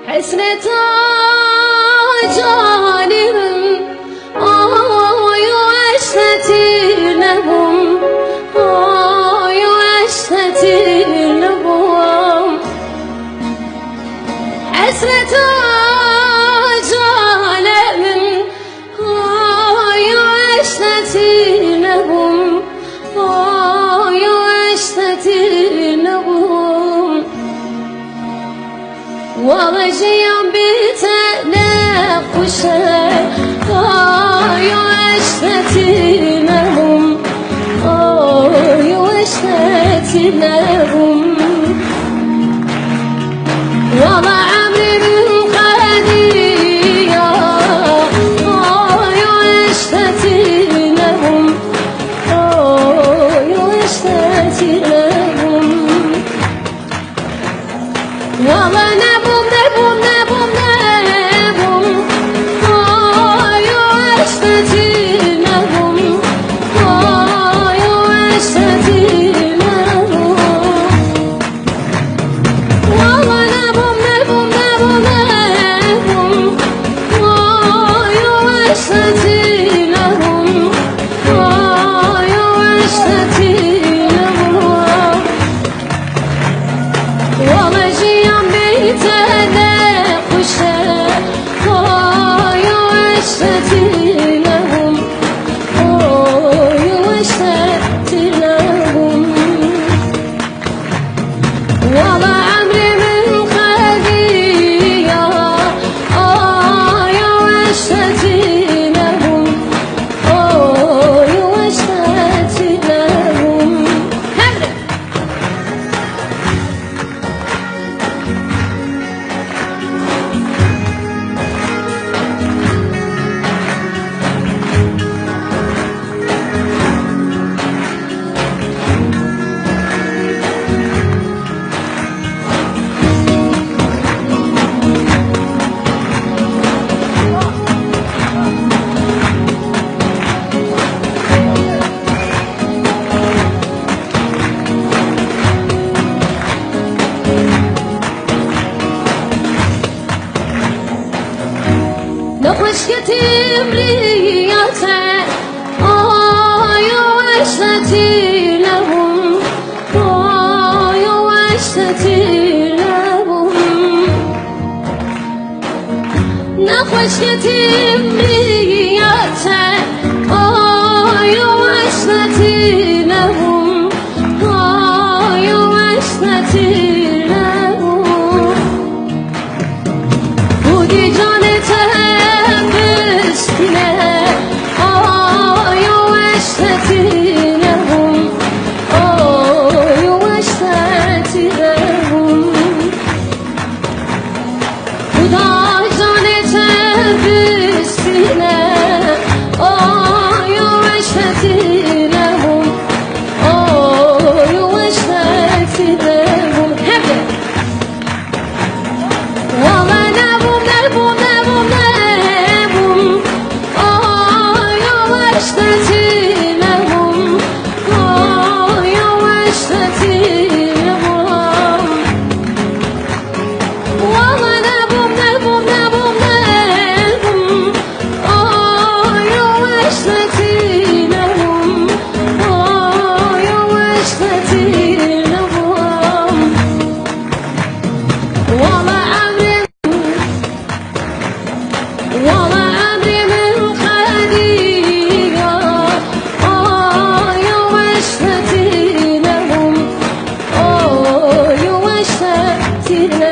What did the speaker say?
حسرة جانب آی وحشتی لبم آی وحشتی لبم حسرة جانب آی وحشتی لبم آی وحشتی لبم والله جيام بتنفشه آي واشتتي لهم آي واشتتي لهم والله عمري من قديا آي واشتتي لهم آي واشتتي لهم والله نبوم نبوم نبوم نبوم آی وحشتی لهم آی وحشتی لهم والله نبوم نبوم نبوم نبوم آی وحشتی لهم آی وحشتی لهم والله جيام بتنفشه آی وحشتی لهم آی وحشتی لهم والله عمري من خديا آی وحشتی لهم آی وحشتی لهم نخوش كتيم رياته آي وحشتي لهم آي وحشتي لهم نخوش كتيم رياته آي وحشتي لهم آي وحشتي لهم بودي جانته آی وحشتی لهم آی وحشتی لهم خدا جانت بسینه آی وحشتی لهم آی وحشتی لهم والله نبوم نبوم نبوم نبوم آی وحشتی لهم آی وحشتی لهم والله نبوم نبوم نبوم نبوم آی وحشتی لهم آی وحشتی لهم والله عمري والله عمري من خديا آي وحشتي لهم آي وحشتي لهم